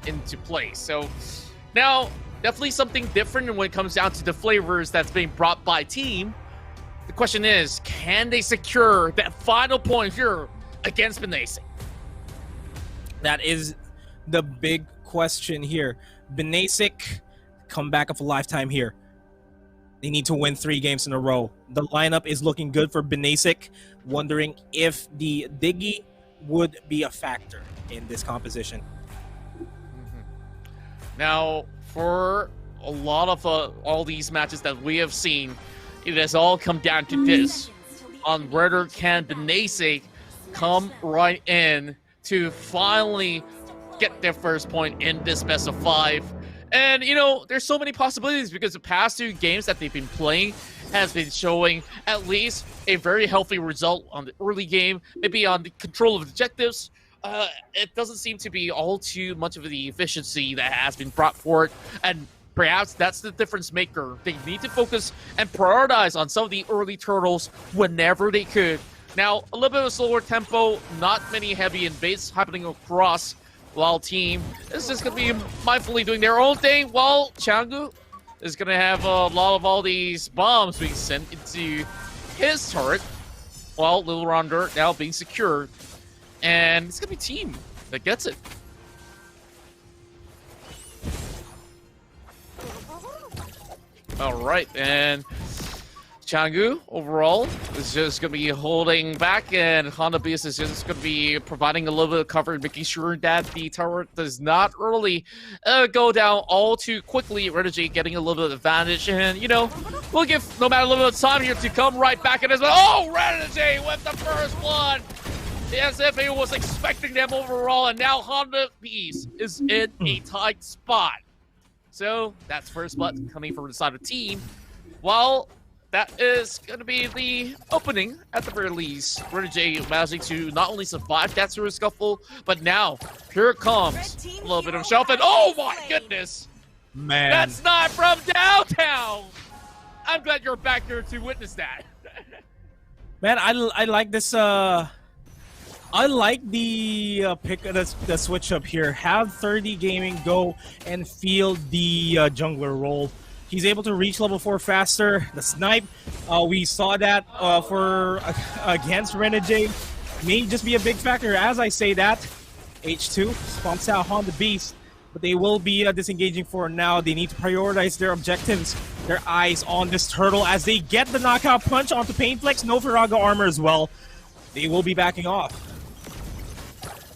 into play. So now, definitely something different when it comes down to the flavors that's being brought by team. The question is, can they secure that final point here against BINASIC? That is the big question here. BINASIC, comeback of a lifetime here. They need to win 3 games in a row. The lineup is looking good for BINASIC. Wondering if the Diggy would be a factor in this composition. Now, for a lot of all these matches that we have seen, it has all come down to this: on whether can BINASIC come right in to finally get their first point in this best of 5. And, you know, there's so many possibilities because the past 2 games that they've been playing has been showing at least a very healthy result on the early game, maybe on the control of objectives. It doesn't seem to be all too much of the efficiency that has been brought forward, and perhaps that's the difference maker. They need to focus and prioritize on some of the early turtles whenever they could. Now, a little bit of a slower tempo, not many heavy invades happening across, while team is just going to be mindfully doing their own thing, while Changu is going to have a lot of all these bombs being sent into his turret, while Little Ronder now being secured. And it's going to be team that gets it. All right, and Changu overall is just going to be holding back, and Honda Beast is just going to be providing a little bit of cover, making sure that the turret does not really go down all too quickly. Renegade getting a little bit of advantage, and, you know, we'll give no matter a little bit of time here to come right back in as well. Oh, Renegade with the first one! As if he was expecting them overall, and now Honda Beast is in a tight spot. So that's first blood coming from the side of the team. Well, that is going to be the opening at the very least. Renegade managing to not only survive that sort of scuffle, but now here it comes a little bit of shelf, and oh my goodness, man, that's not from downtown. I'm glad you're back here to witness that. Man, I like this. I like the pick, the switch up here. Have 30 Gaming go and field the jungler role. He's able to reach level 4 faster. The snipe, we saw that for against Renegade. May just be a big factor. As I say that, H2 spawns out Honda Beast, but they will be disengaging for now. They need to prioritize their objectives, their eyes on this turtle as they get the knockout punch onto Painflex. No Firaga armor as well. They will be backing off.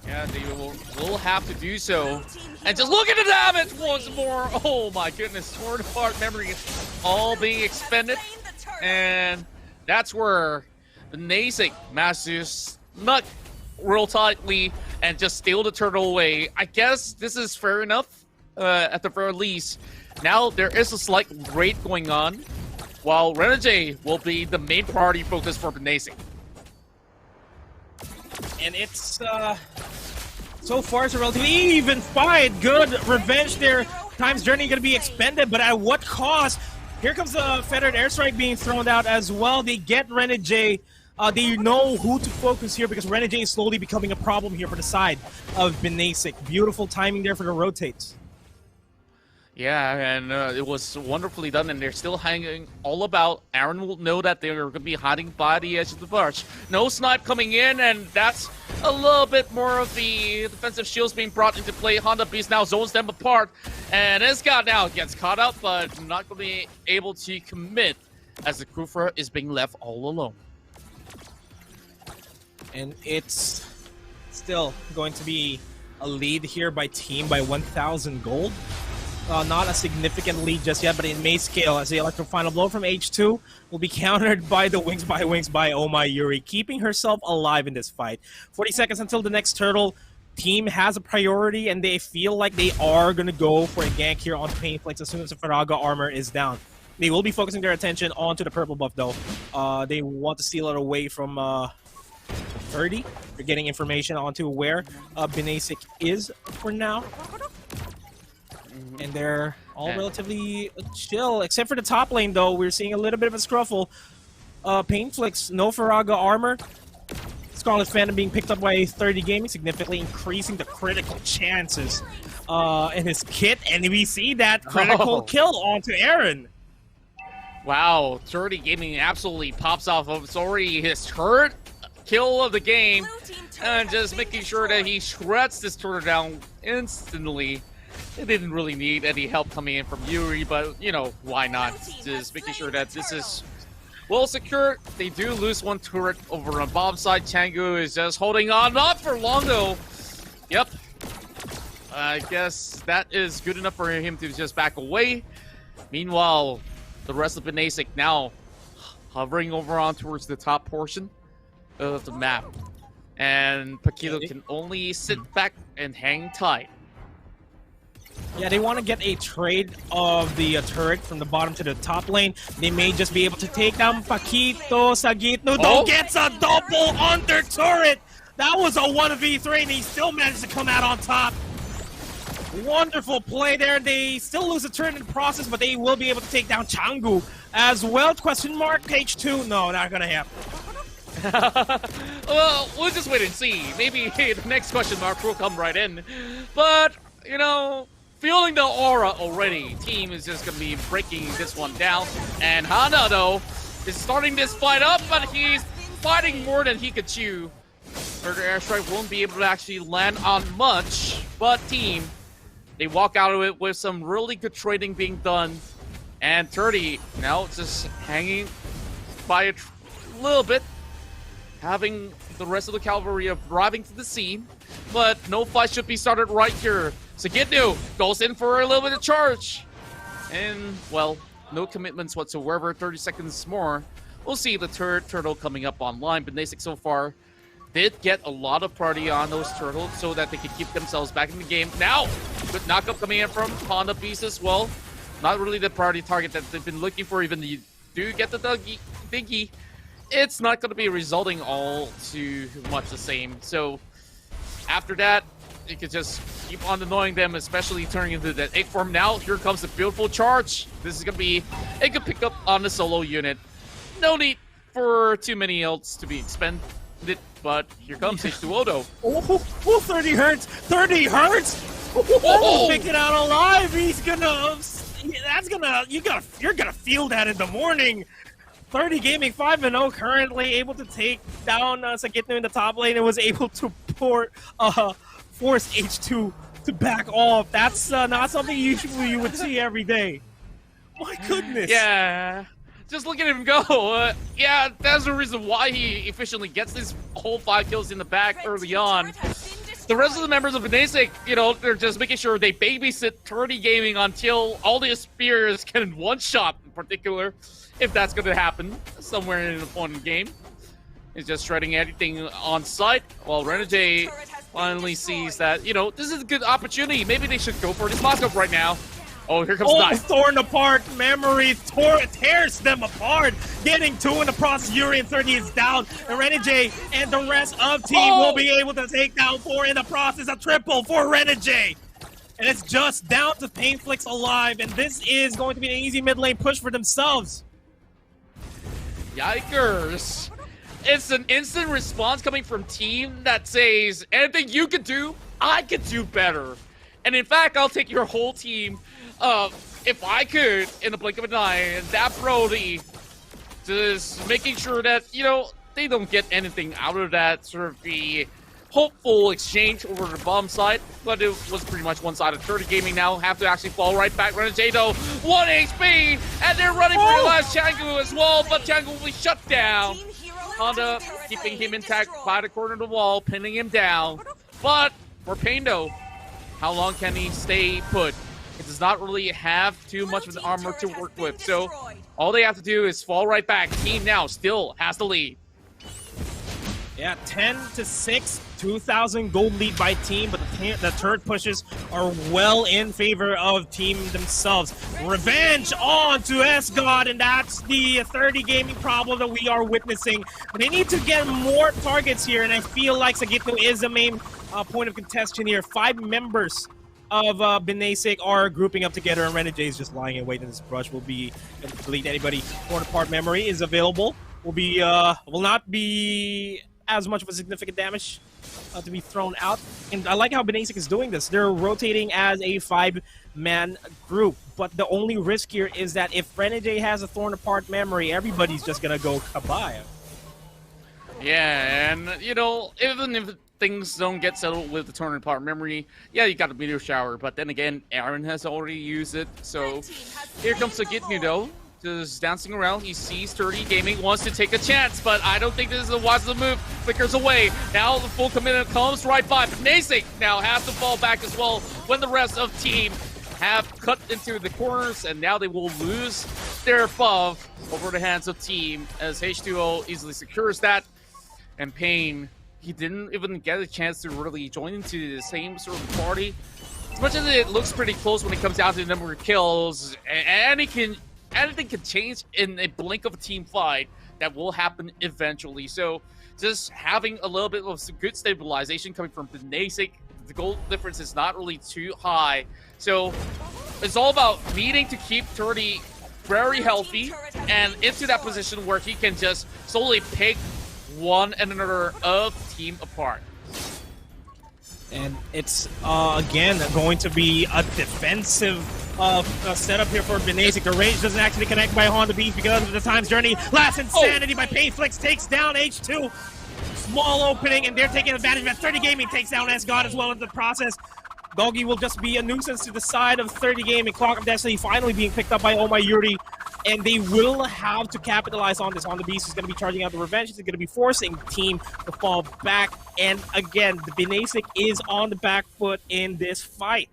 Yeah, they will have to do so. And just look at the damage once more. Oh my goodness, torn apart memory all being expended. And that's where the BINASIC masters snuck real tightly and just steal the turtle away. I guess this is fair enough at the very least. Now there is a slight raid going on, while Renegade will be the main priority focus for BINASIC. And it's so far it's a relatively even fight. Good revenge there. Time's journey going to be expended, but at what cost? Here comes the Fettered Airstrike being thrown out as well. They get Renegade. They know who to focus here because Renegade is slowly becoming a problem here for the side of BINASIC. Beautiful timing there for the rotates. Yeah, and it was wonderfully done, and they're still hanging all about. Aaron will know that they're going to be hiding by the edge of the bush. No snipe coming in, and that's a little bit more of the defensive shields being brought into play. Honda Beast now zones them apart, and Escott now gets caught up, but not going to be able to commit as the Kufra is being left all alone. And it's still going to be a lead here by team by 1,000 gold. Not a significant lead just yet, but it may scale as the electro final blow from H2 will be countered by the wings by Oh My Yuri, keeping herself alive in this fight. 40 seconds until the next turtle. Team has a priority, and they feel like they are going to go for a gank here on Painflex as soon as the Firaga armor is down. They will be focusing their attention onto the purple buff, though. They want to steal it away from 30. They're getting information onto where BINASIC is for now. And they're all relatively chill, except for the top lane, though. We're seeing a little bit of a scruffle. Painflex, no Firaga armor. Scarlet Phantom being picked up by 30 Gaming, significantly increasing the critical chances in his kit, and we see that critical kill onto Aaron. Wow, 30 Gaming absolutely pops off of it's already his third kill of the game, and just making sure that he shreds this turret down instantly. They didn't really need any help coming in from Yuri, but you know, why not? Just making sure that this is well secured. They do lose one turret over on Bob's side. Changu is just holding on, not for long though. Yep. I guess that is good enough for him to just back away. Meanwhile, the rest of BINASIC now hovering over on towards the top portion of the map. And Paquito can only sit back and hang tight. Yeah, they want to get a trade of the turret from the bottom to the top lane. They may just be able to take down Paquito. Sagitno gets a double under turret. That was a 1v3 and he still managed to come out on top. Wonderful play there. They still lose a turret in the process, but they will be able to take down Changu as well. Question mark, H2. No, not gonna happen. Well, we'll just wait and see. Maybe the next question mark will come right in. But, you know, feeling the aura already, team is just gonna be breaking this one down. And Hana, though, is starting this fight up, but he's fighting more than he could chew. Murder Airstrike won't be able to actually land on much, but team, they walk out of it with some really good trading being done. And 30 now just hanging by a little bit, having the rest of the cavalry arriving to the scene. But no fight should be started right here. Sagitno goes in for a little bit of charge. And, well, no commitments whatsoever. 30 seconds more. We'll see the turtle coming up online. BINASIC so far did get a lot of priority on those turtles so that they could keep themselves back in the game. Now, good knockup coming in from Honda Beast as well. Not really the priority target that they've been looking for, even though you do get the Dinky. It's not going to be resulting all too much the same. So, after that, you could just keep on annoying them, especially turning into that egg form. Now, here comes the beautiful charge. This is going to be a good pickup on the solo unit. No need for too many ults to be expended. But here comes H2O though. Oh, 30 hurts! 30 hurts! Oh, make it out alive! He's gonna... You're gonna feel that in the morning! 30 Gaming 5-0 currently able to take down Sagitno in the top lane and was able to force H2 to back off. That's not something usually you would see every day. My goodness! Yeah. Just look at him go. Yeah, that's the reason why he efficiently gets these whole 5 kills in the back early on. The rest of the members of BINASIC, you know, they're just making sure they babysit 30 Gaming until all the spears can one-shot in particular, if that's going to happen somewhere in an opponent game. He's just shredding everything on site, while Renegade finally sees that, you know, this is a good opportunity. Maybe they should go for this mock-up right now. Oh, here comes Knife. Torn apart. Memory tears them apart. Getting 2 in the process. Yuri and 30 is down. And Renegade and the rest of team will be able to take down 4 in the process. A triple for Renegade. And it's just down to Painflix alive. And this is going to be an easy mid lane push for themselves. Yikers. It's an instant response coming from team that says, anything you could do, I could do better. And in fact, I'll take your whole team if I could, in the blink of an eye. And that Brody, just making sure that, you know, they don't get anything out of that sort of the hopeful exchange over the bomb side. But it was pretty much one-sided. 30 Gaming now have to actually fall right back. Renegade, 1 HP, and they're running for the last Changu as well, but Changu will be shut down. Honda keeping him intact by the corner of the wall, pinning him down. But for Paindo, how long can he stay put? It does not really have too much of an armor to work with. So all they have to do is fall right back. Team now still has the lead. Yeah, 10-6, 2,000 gold lead by team, but the turret pushes are well in favor of team themselves. Revenge on to S-God, and that's the 30 Gaming problem that we are witnessing. But they need to get more targets here, and I feel like Sagitno is the main point of contention here. 5 members of BINASIC are grouping up together, and Renegade is just lying in wait in this brush. Will be able to delete anybody. Torn apart memory is available. Will not be as much of a significant damage to be thrown out. And I like how BINASIC is doing this. They're rotating as a 5-man group. But the only risk here is that if Renegade has a torn apart memory, everybody's just going to go kabaya. Yeah, and, you know, even if things don't get settled with the torn apart memory, yeah, you got a meteor shower. But then again, Aaron has already used it. So here comes Sagitnu, though. Just dancing around. He sees 30 Gaming, wants to take a chance, but I don't think this is a wise move. Flickers away. Now the full commitment comes right by. BINASIC now has to fall back as well when the rest of team have cut into the corners, and now they will lose their buff over the hands of team as H2O easily secures that. And Pain, he didn't even get a chance to really join into the same sort of party. As much as it looks pretty close when it comes down to the number of kills, and anything can change in a blink of a team fight. That will happen eventually. So just having a little bit of good stabilization coming from BINASIC, the goal difference is not really too high. So it's all about needing to keep 30 very healthy and into that position where he can just solely pick one and another of team apart. And it's, again, going to be a defensive setup here for BINASIC. The range doesn't actually connect by Honda Beast because of the time's journey. Last Insanity by Painflix takes down H2. Small opening, and they're taking advantage of it. 30 Gaming takes down S-God as well in the process. Doggy will just be a nuisance to the side of 30 Gaming. Clock of Destiny finally being picked up by Omayuri. And they will have to capitalize on this. On the Beast is going to be charging out the revenge. He's going to be forcing team to fall back. And again, the BINASIC is on the back foot in this fight.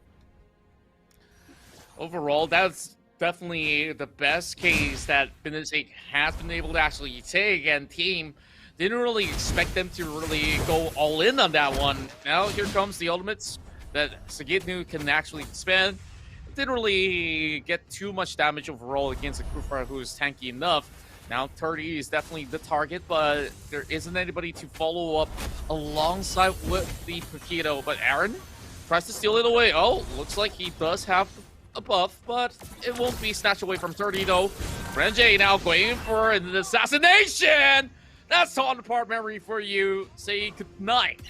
Overall, that's definitely the best case that BINASIC has been able to actually take, and team didn't really expect them to really go all in on that one. Now here comes the ultimates that Sagitnu can actually spend. Didn't really get too much damage overall against a Kufra who is tanky enough. Now 30 is definitely the target, but there isn't anybody to follow up alongside with the Paquito. But Aaron tries to steal it away. Oh, looks like he does have a buff, but it won't be snatched away from 30 though. Renjay now going for an assassination! That's torn apart memory for you. Say goodnight.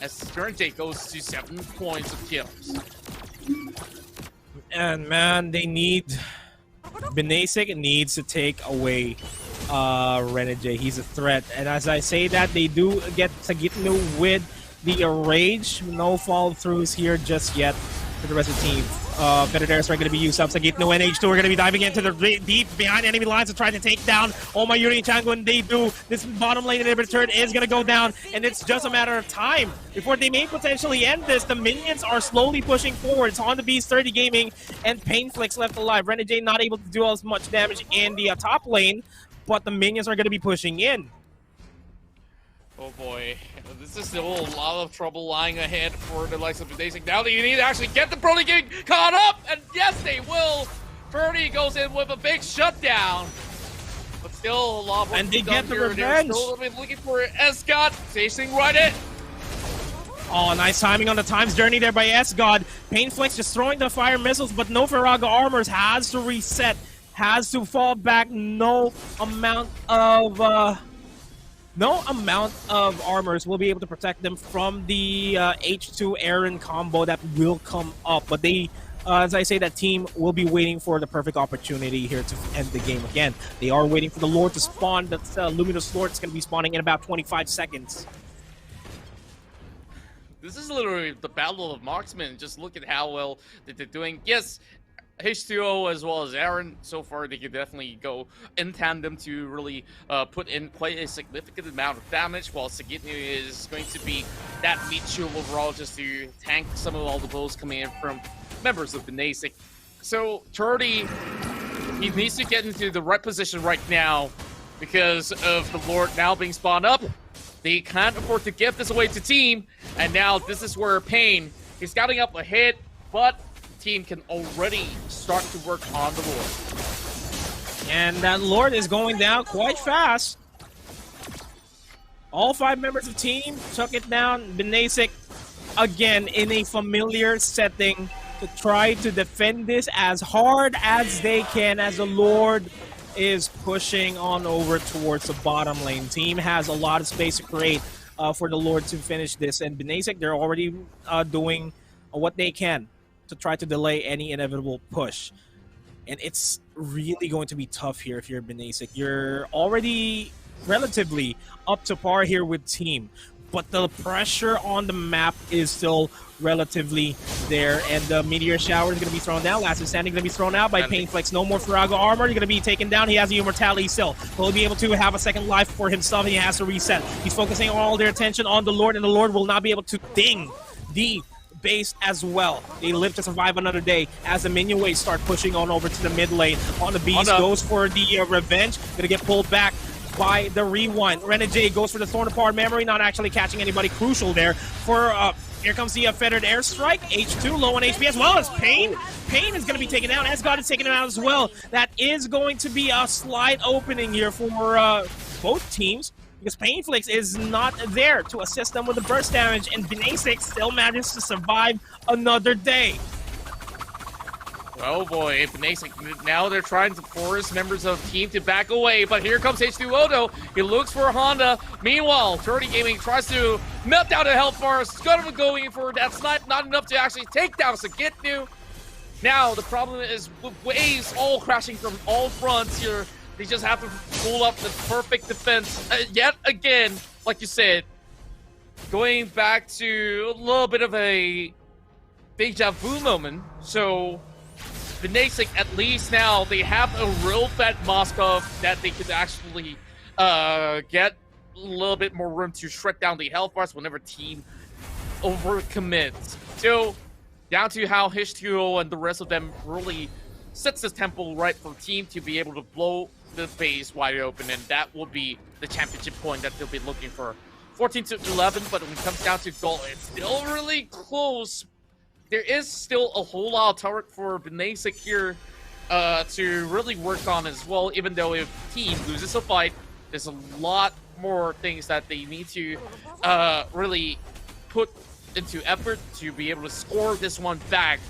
As Renjay goes to 7 points of kills. And man, they need... BINASIC needs to take away Renegade. He's a threat. And as I say that, they do get Sagitnu with the Rage. No follow-throughs here just yet for the rest of the team. Beneders are going to be used up. Sagitnu and H2 are going to be diving into the deep behind enemy lines to try to take down Omayuri and Chango, and they do. This bottom lane inhibitor turret is going to go down, and it's just a matter of time before they may potentially end this. The minions are slowly pushing forward. It's on the Beast, 30 Gaming, and Painflix left alive. Renegade not able to do as much damage in the top lane, but the minions are going to be pushing in. Oh boy, this is still a lot of trouble lying ahead for the likes of BINASIC. Now that you need to actually get the Brody getting caught up, and yes, they will. 30 goes in with a big shutdown, but still a lot of work and they get the here. revenge. They're still looking for S-God, chasing right in. Oh, nice timing on the time's journey there by S-God. Painflix just throwing the fire missiles, but no Faraga armors, has to reset, has to fall back. No amount of armors will be able to protect them from the H2 Aaron combo that will come up. But they, as I say, that team will be waiting for the perfect opportunity here to end the game again. They are waiting for the Lord to spawn. That's Luminous Lord is going to be spawning in about 25 seconds. This is literally the battle of marksmen. Just look at how well that they're doing. Yes, H2O as well as Aaron, so far they can definitely go in tandem to really put in quite a significant amount of damage, while Sagitnu is going to be that meat shield overall just to tank some of all the blows coming in from members of BINASIC. So 30, he needs to get into the right position right now because of the Lord now being spawned up. They can't afford to give this away to team, and now this is where Pain is scouting up a hit, but team can already start to work on the Lord. And that Lord is going down quite fast. All 5 members of team took it down. BINASIC, again, in a familiar setting to try to defend this as hard as they can as the Lord is pushing on over towards the bottom lane. Team has a lot of space to create for the Lord to finish this. And BINASIC, they're already doing what they can to try to delay any inevitable push. And it's really going to be tough here if you're BINASIC. You're already relatively up to par here with team, but the pressure on the map is still relatively there, and the meteor shower is going to be thrown down. Last standing going to be thrown out by Painflex. No more Farago armor. You're going to be taken down. He has the immortality still. Will he be able to have a second life for himself? He has to reset. He's focusing all their attention on the Lord, and the Lord will not be able to ding the base as well. They live to survive another day as the minion waves start pushing on over to the mid lane. On the beast, goes for the revenge. Going to get pulled back by the rewind. Renegade goes for the Thorn Apart Memory, not actually catching anybody crucial there. For here comes the Fettered Airstrike. H2 low on HP as well as Pain. Pain is going to be taken down. Asgard is taken out as well. That is going to be a slight opening here for both teams, because Painflix is not there to assist them with the burst damage, and BINASIC still manages to survive another day. Oh boy, BINASIC, now they're trying to force members of the team to back away, but here comes H2O though. He looks for Honda. Meanwhile, 30 Gaming tries to melt down the health bars. Scuttle going for that snipe, not enough to actually take down Sagitnu. Now, the problem is with waves all crashing from all fronts here. They just have to pull up the perfect defense yet again, like you said. Going back to a little bit of a deja vu moment. So BINASIC, at least now, they have a real fat Moskov that they could actually get a little bit more room to shred down the health bars whenever team overcommits. So, down to how H2O and the rest of them really sets the tempo right for team to be able to blow the base wide open, and that will be the championship point that they'll be looking for. 14-11, but when it comes down to goal, it's still really close. There is still a whole lot of turret for BINASIC here to really work on as well, even though if team loses a fight, there's a lot more things that they need to really put into effort to be able to score this one back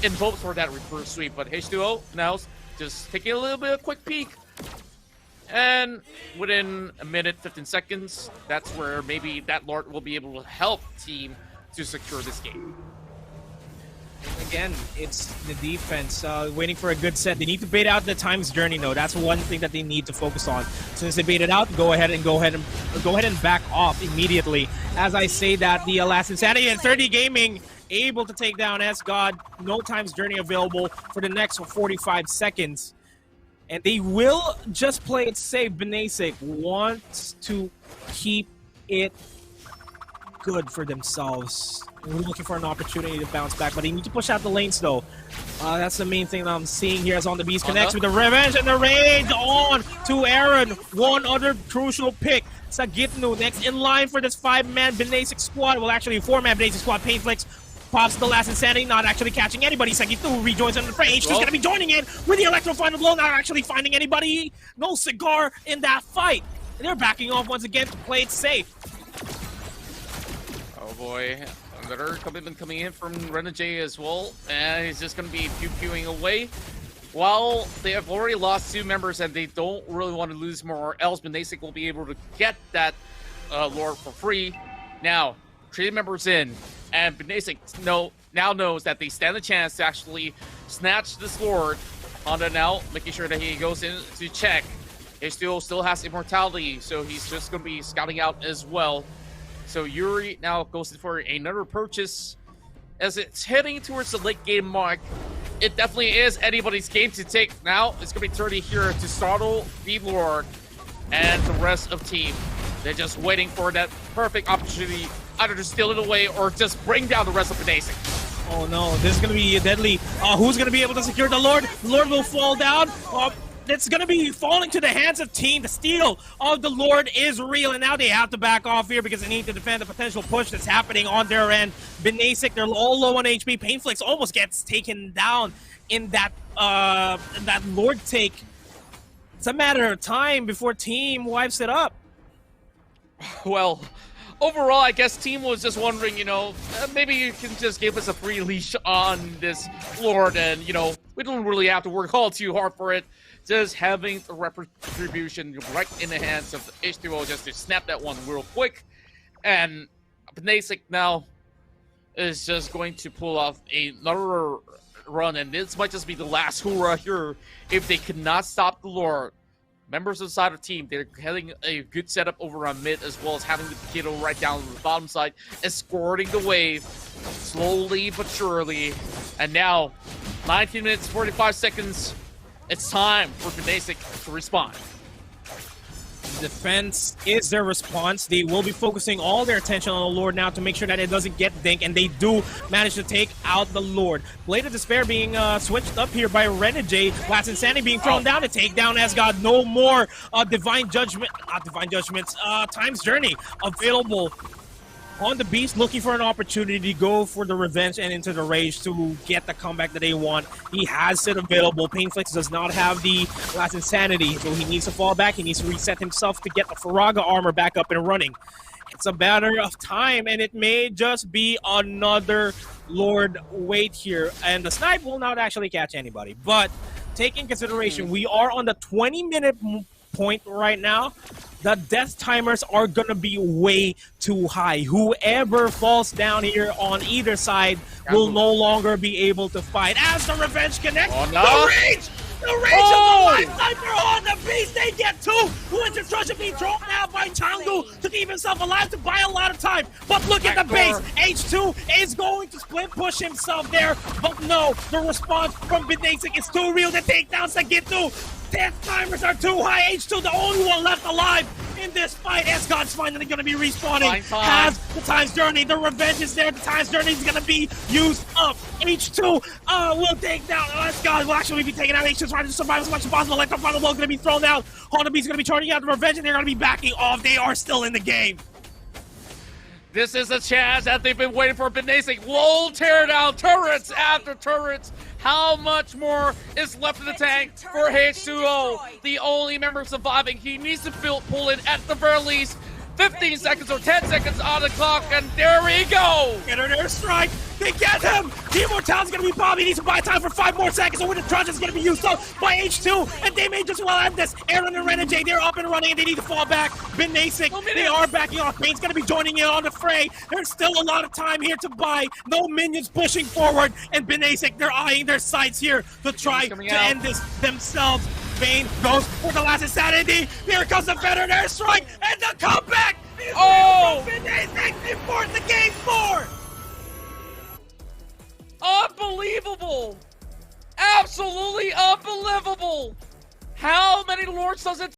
in hopes for that reverse sweep. But H2O now just taking a little bit of a quick peek. And within a minute, 15 seconds, that's where maybe that Lord will be able to help team to secure this game. Again, it's the defense waiting for a good set. They need to bait out the time's journey, though. That's one thing that they need to focus on. As soon as they bait it out, go ahead and back off immediately. As I say that, the Last Insanity and 30 Gaming able to take down S-God. No time's journey available for the next 45 seconds. And they will just play it safe. BINASIC wants to keep it good for themselves. We're looking for an opportunity to bounce back, but they need to push out the lanes, though. That's the main thing that I'm seeing here as On The Beast connects with the Revenge and the Rage on to Aaron. One other crucial pick. Sagitnu next in line for this 5-man BINASIC squad. Well, actually, 4-man BINASIC squad. Painflex pops the Last Insanity, not actually catching anybody. Sagitnu rejoins in the fray. H2's going to be joining in with the Electro Final Blow, not actually finding anybody. No cigar in that fight. And they're backing off once again to play it safe. Oh boy. Another commitment coming in from Renegade as well, and he's just going to be pew-pewing away. While they have already lost 2 members and they don't really want to lose more, or else BINASIC will be able to get that Lord for free. Now, 3 members in, and BINASIC now knows that they stand a chance to actually snatch this Lord. Honda now making sure that he goes in to check. H2O still has immortality, so he's just going to be scouting out as well. So Yuri now goes in for another purchase. As it's heading towards the late game mark, it definitely is anybody's game to take now. It's going to be 30 here to startle the Lord and the rest of team. They're just waiting for that perfect opportunity, either to steal it away or just bring down the rest of BINASIC. Oh no, this is going to be deadly. Who's going to be able to secure the Lord? The Lord will fall down. It's going to be falling to the hands of team. The steal of the Lord is real, and now they have to back off here because they need to defend the potential push that's happening on their end. BINASIC, they're all low on HP. Painflex almost gets taken down in that Lord take. It's a matter of time before team wipes it up. Well, overall, I guess team was just wondering, maybe you can just give us a free leash on this Lord, and, we don't really have to work all too hard for it. Just having the retribution right in the hands of H2O just to snap that one real quick. And BINASIC now is just going to pull off another run, and this might just be the last hoorah here if they could not stop the Lord. Members of the side of the team, they're having a good setup over on mid, as well as having the Kiddo right down on the bottom side, escorting the wave slowly but surely. And now, 19 minutes, 45 seconds, it's time for BINASIC to respond. Defense is their response. They will be focusing all their attention on the Lord now to make sure that it doesn't get dinked, and they do manage to take out the Lord. Blade of Despair being switched up here by Renegade. Last Insanity being thrown down to take down Asgard. No more Divine Judgment, not Divine Judgments, Time's Journey available on the Beast, looking for an opportunity to go for the revenge and into the rage to get the comeback that they want. He has it available. Painflix does not have the Last Insanity, so he needs to fall back. He needs to reset himself to get the Faraga armor back up and running. It's a matter of time, and it may just be another Lord wait here. And the snipe will not actually catch anybody. But take in consideration, we are on the 20-minute point right now. The death timers are going to be way too high. Whoever falls down here on either side will no longer be able to fight. As the revenge connects, the rage of the lifetimer on the Beast. They get two. Winter Trusher being thrown out by Changu to keep himself alive to buy a lot of time. But look at the base. H2 is going to split push himself there. But no, the response from BINASIC is too real. The takedowns that get through. Death timers are too high. H2, the only one left alive in this fight. Asgard's finally going to be respawning. Has the Time's Journey. The revenge is there. The Time's Journey is going to be used up. H2 will take down Asgard. Will actually be taking out H2, trying to survive as much as possible. Like the final blow is going to be thrown out. Honda B's going to be charging out the revenge, and they're going to be backing off. They are still in the game. This is a chance that they've been waiting for. BINASIC will tear down turrets after turrets. How much more is left in the tank for H2O? The only member surviving. He needs to pull in at the very least 15 seconds or 10 seconds on the clock, and there we go. Get an airstrike. They get him. The Immortality's going to be bombed. He needs to buy time for 5 more seconds, and when the Trudge is going to be used up by H2, and they may just well end this. Aaron and Renegade, they're up and running, and they need to fall back. BINASIC, they are backing off. Bane's going to be joining in on the fray. There's still a lot of time here to buy. No minions pushing forward, and BINASIC, they're eyeing their sights here to try to end this themselves. Bane goes for the Last Insanity. Here comes the veteran airstrike, and the comeback is from BINASIC. They force the game forward. Unbelievable! Absolutely unbelievable! How many Lords does it